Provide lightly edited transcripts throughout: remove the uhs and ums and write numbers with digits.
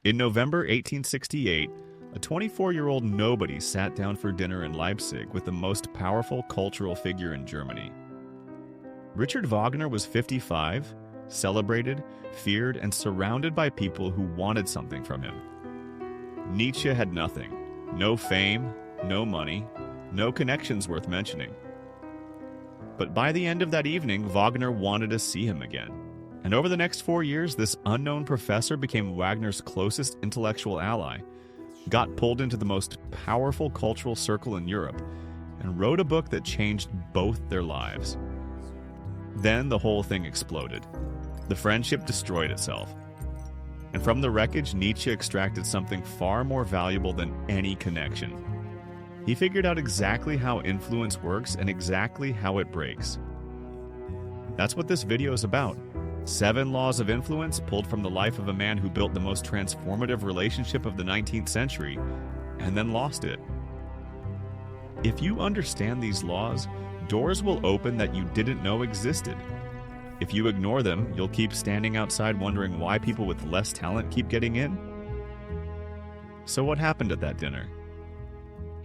In November 1868, a 24-year-old nobody sat down for dinner in Leipzig with the most powerful cultural figure in Germany. Richard Wagner was 55, celebrated, feared, and surrounded by people who wanted something from him. Nietzsche had nothing. No fame, no money, no connections worth mentioning. But by the end of that evening, Wagner wanted to see him again. And over the next 4 years, this unknown professor became Wagner's closest intellectual ally, got pulled into the most powerful cultural circle in Europe, and wrote a book that changed both their lives. Then the whole thing exploded. The friendship destroyed itself. And from the wreckage, Nietzsche extracted something far more valuable than any connection. He figured out exactly how influence works and exactly how it breaks. That's what this video is about. 7 laws of influence pulled from the life of a man who built the most transformative relationship of the 19th century and then lost it. If you understand these laws, doors will open that you didn't know existed. If you ignore them, you'll keep standing outside wondering why people with less talent keep getting in. So what happened at that dinner?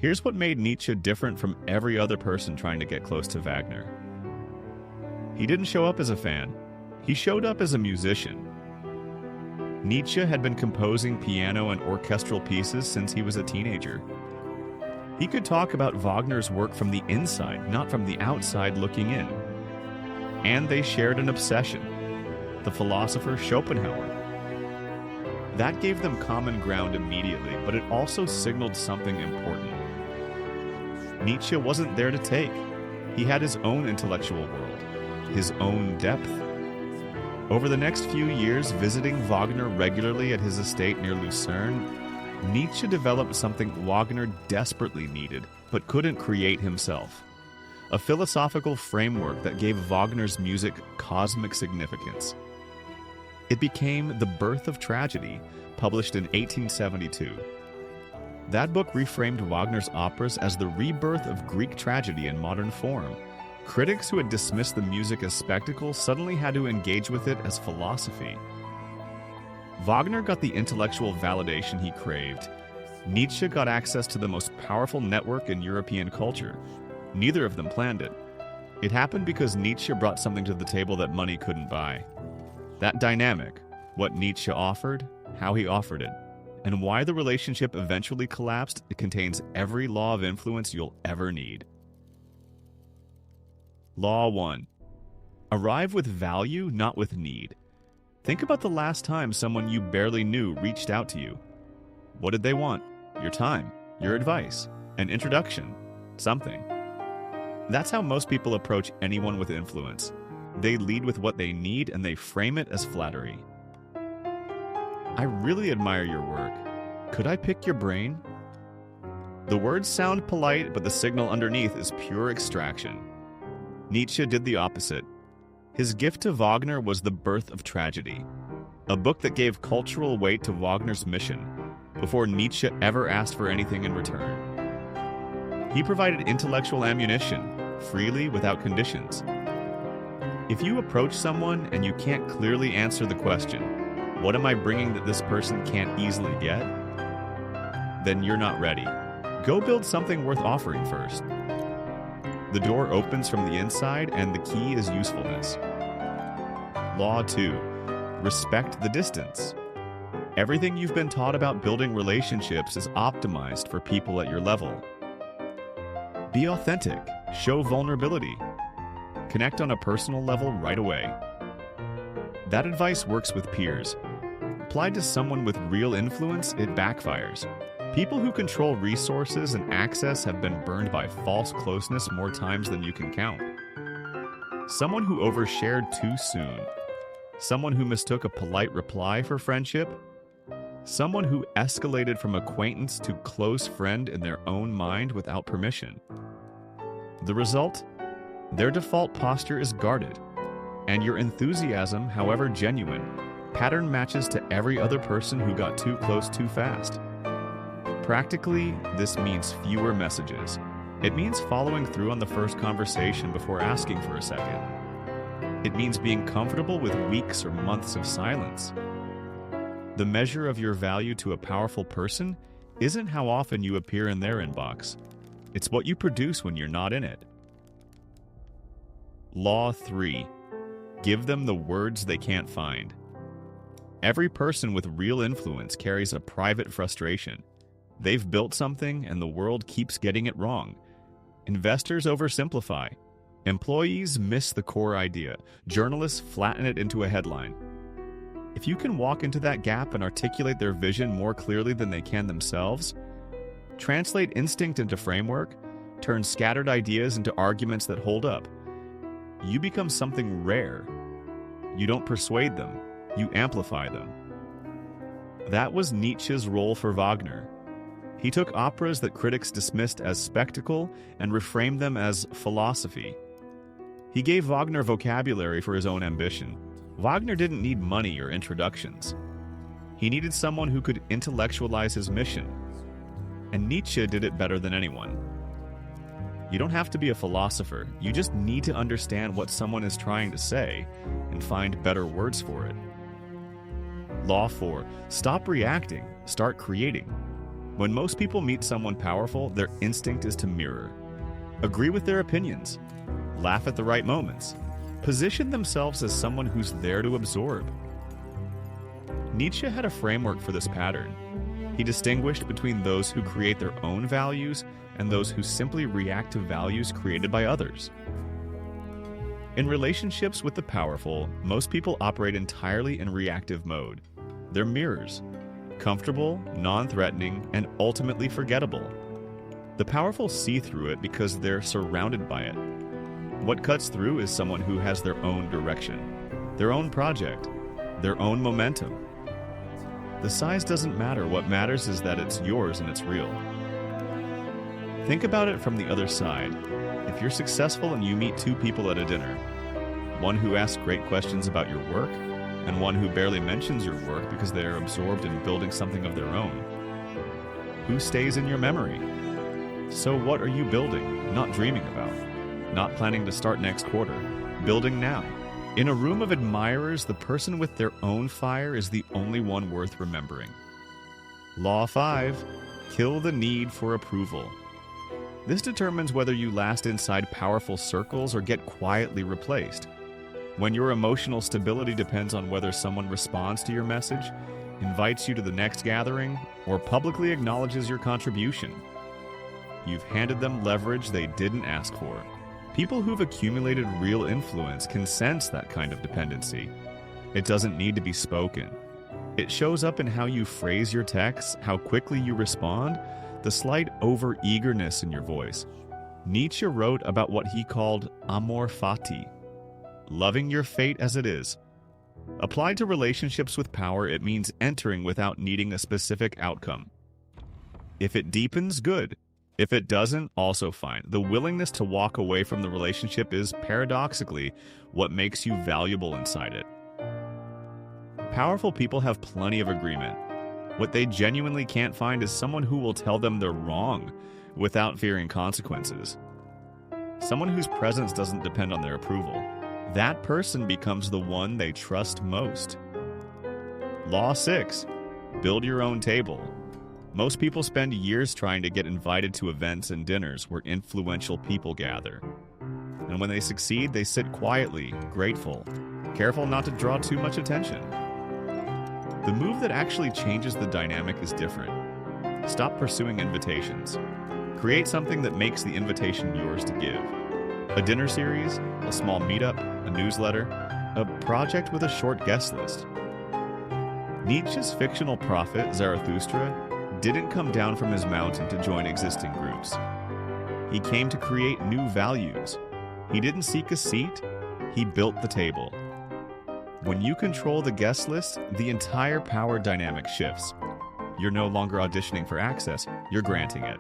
Here's what made Nietzsche different from every other person trying to get close to Wagner. He didn't show up as a fan. He showed up as a musician. Nietzsche had been composing piano and orchestral pieces since he was a teenager. He could talk about Wagner's work from the inside, not from the outside looking in. And they shared an obsession, the philosopher Schopenhauer. That gave them common ground immediately, but it also signaled something important. Nietzsche wasn't there to take. He had his own intellectual world, his own depth. Over the next few years, visiting Wagner regularly at his estate near Lucerne, Nietzsche developed something Wagner desperately needed, but couldn't create himself. A philosophical framework that gave Wagner's music cosmic significance. It became The Birth of Tragedy, published in 1872. That book reframed Wagner's operas as the rebirth of Greek tragedy in modern form. Critics who had dismissed the music as spectacle suddenly had to engage with it as philosophy. Wagner got the intellectual validation he craved. Nietzsche got access to the most powerful network in European culture. Neither of them planned it. It happened because Nietzsche brought something to the table that money couldn't buy. That dynamic, what Nietzsche offered, how he offered it, and why the relationship eventually collapsed, it contains every law of influence you'll ever need. Law 1. Arrive with value, not with need. Think about the last time someone you barely knew reached out to you. What did they want? Your time, your advice, an introduction, something. That's how most people approach anyone with influence. They lead with what they need and they frame it as flattery. I really admire your work. Could I pick your brain? The words sound polite, but the signal underneath is pure extraction. Nietzsche did the opposite. His gift to Wagner was The Birth of Tragedy, a book that gave cultural weight to Wagner's mission, before Nietzsche ever asked for anything in return. He provided intellectual ammunition, freely without conditions. If you approach someone and you can't clearly answer the question, what am I bringing that this person can't easily get? Then you're not ready. Go build something worth offering first. The door opens from the inside, and the key is usefulness. Law 2. Respect the distance. Everything you've been taught about building relationships is optimized for people at your level. Be authentic. Show vulnerability. Connect on a personal level right away. That advice works with peers. Applied to someone with real influence, it backfires. People who control resources and access have been burned by false closeness more times than you can count. Someone who overshared too soon. Someone who mistook a polite reply for friendship. Someone who escalated from acquaintance to close friend in their own mind without permission. The result? Their default posture is guarded, and your enthusiasm, however genuine, pattern matches to every other person who got too close too fast. Practically, this means fewer messages. It means following through on the first conversation before asking for a second. It means being comfortable with weeks or months of silence. The measure of your value to a powerful person isn't how often you appear in their inbox. It's what you produce when you're not in it. Law 3. Give them the words they can't find. Every person with real influence carries a private frustration. They've built something and the world keeps getting it wrong. Investors oversimplify. Employees miss the core idea. Journalists flatten it into a headline. If you can walk into that gap and articulate their vision more clearly than they can themselves, translate instinct into framework, turn scattered ideas into arguments that hold up, you become something rare. You don't persuade them, you amplify them. That was Nietzsche's role for Wagner. He took operas that critics dismissed as spectacle and reframed them as philosophy. He gave Wagner vocabulary for his own ambition. Wagner didn't need money or introductions. He needed someone who could intellectualize his mission. And Nietzsche did it better than anyone. You don't have to be a philosopher. You just need to understand what someone is trying to say and find better words for it. Law 4. Stop reacting. Start creating. When most people meet someone powerful, their instinct is to mirror. Agree with their opinions. Laugh at the right moments. Position themselves as someone who's there to absorb. Nietzsche had a framework for this pattern. He distinguished between those who create their own values and those who simply react to values created by others. In relationships with the powerful, most people operate entirely in reactive mode. They're mirrors, comfortable, non-threatening, and ultimately forgettable. The powerful see through it because they're surrounded by it. What cuts through is someone who has their own direction, their own project, their own momentum. The size doesn't matter. What matters is that it's yours and it's real. Think about it from the other side. If you're successful and you meet two people at a dinner, one who asks great questions about your work and one who barely mentions your work because they are absorbed in building something of their own, who stays in your memory? So what are you building, not dreaming about? Not planning to start next quarter, building now. In a room of admirers, the person with their own fire is the only one worth remembering. Law 5. Kill the need for approval. This determines whether you last inside powerful circles or get quietly replaced. When your emotional stability depends on whether someone responds to your message, invites you to the next gathering, or publicly acknowledges your contribution, you've handed them leverage they didn't ask for. People who've accumulated real influence can sense that kind of dependency. It doesn't need to be spoken. It shows up in how you phrase your texts, how quickly you respond, the slight over-eagerness in your voice. Nietzsche wrote about what he called amor fati, loving your fate as it is. Applied to relationships with power, it means entering without needing a specific outcome. If it deepens, good. If it doesn't, also fine. The willingness to walk away from the relationship is, paradoxically, what makes you valuable inside it. Powerful people have plenty of agreement. What they genuinely can't find is someone who will tell them they're wrong without fearing consequences. Someone whose presence doesn't depend on their approval. That person becomes the one they trust most. Law 6. Build your own table. Most people spend years trying to get invited to events and dinners where influential people gather. And when they succeed, they sit quietly, grateful, careful not to draw too much attention. The move that actually changes the dynamic is different. Stop pursuing invitations. Create something that makes the invitation yours to give. A dinner series, a small meetup, a newsletter, a project with a short guest list. Nietzsche's fictional prophet, Zarathustra, didn't come down from his mountain to join existing groups. He came to create new values. He didn't seek a seat, he built the table. When you control the guest list, the entire power dynamic shifts. You're no longer auditioning for access, you're granting it.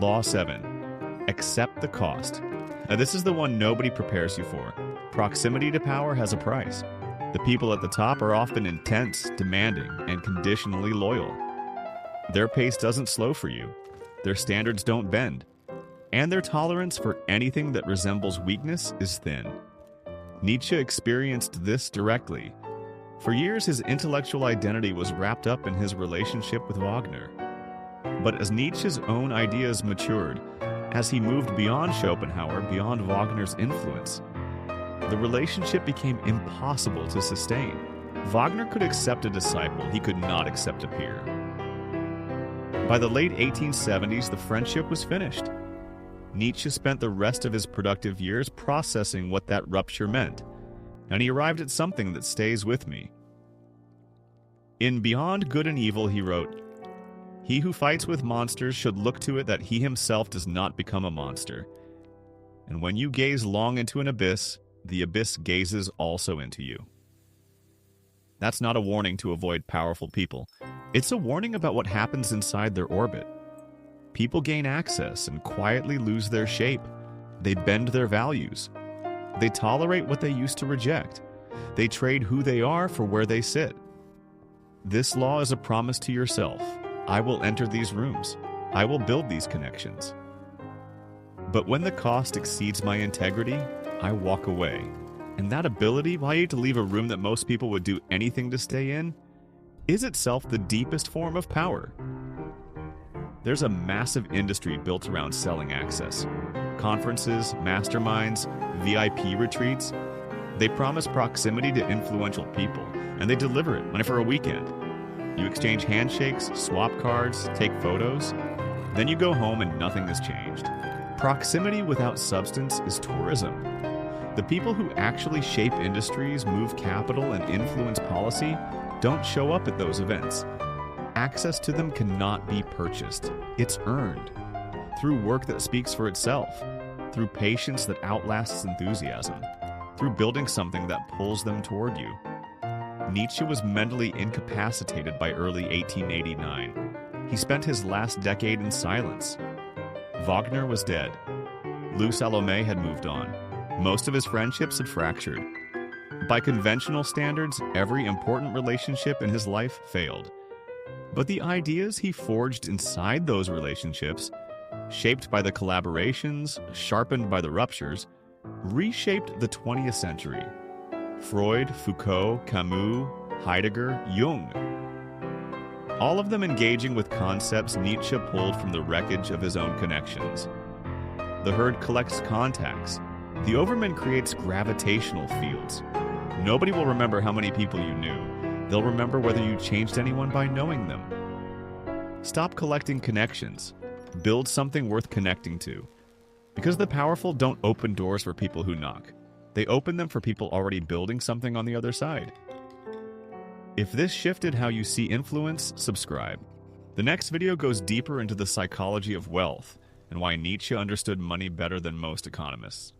Law 7. Accept the cost. Now, this is the one nobody prepares you for. Proximity to power has a price. The people at the top are often intense, demanding, and conditionally loyal. Their pace doesn't slow for you. Their standards don't bend. And their tolerance for anything that resembles weakness is thin. Nietzsche experienced this directly. For years, his intellectual identity was wrapped up in his relationship with Wagner. But as Nietzsche's own ideas matured, as he moved beyond Schopenhauer, beyond Wagner's influence, the relationship became impossible to sustain. Wagner could accept a disciple, he could not accept a peer. By the late 1870s, the friendship was finished. Nietzsche spent the rest of his productive years processing what that rupture meant, and he arrived at something that stays with me. In Beyond Good and Evil, he wrote, "He who fights with monsters should look to it that he himself does not become a monster. And when you gaze long into an abyss, the abyss gazes also into you." That's not a warning to avoid powerful people. It's a warning about what happens inside their orbit. People gain access and quietly lose their shape. They bend their values. They tolerate what they used to reject. They trade who they are for where they sit. This law is a promise to yourself. I will enter these rooms. I will build these connections. But when the cost exceeds my integrity, I walk away. And that ability, why you to leave a room that most people would do anything to stay in, is itself the deepest form of power. There's a massive industry built around selling access. Conferences, masterminds, VIP retreats. They promise proximity to influential people, and they deliver it, money for a weekend. You exchange handshakes, swap cards, take photos. Then you go home and nothing has changed. Proximity without substance is tourism. The people who actually shape industries, move capital, and influence policy don't show up at those events. Access to them cannot be purchased. It's earned. Through work that speaks for itself. Through patience that outlasts enthusiasm. Through building something that pulls them toward you. Nietzsche was mentally incapacitated by early 1889. He spent his last decade in silence. Wagner was dead. Lou Salome had moved on. Most of his friendships had fractured. By conventional standards, every important relationship in his life failed. But the ideas he forged inside those relationships, shaped by the collaborations, sharpened by the ruptures, reshaped the 20th century. Freud, Foucault, Camus, Heidegger, Jung. All of them engaging with concepts Nietzsche pulled from the wreckage of his own connections. The herd collects contacts. The overman creates gravitational fields. Nobody will remember how many people you knew. They'll remember whether you changed anyone by knowing them. Stop collecting connections. Build something worth connecting to. Because the powerful don't open doors for people who knock. They open them for people already building something on the other side. If this shifted how you see influence, subscribe. The next video goes deeper into the psychology of wealth and why Nietzsche understood money better than most economists.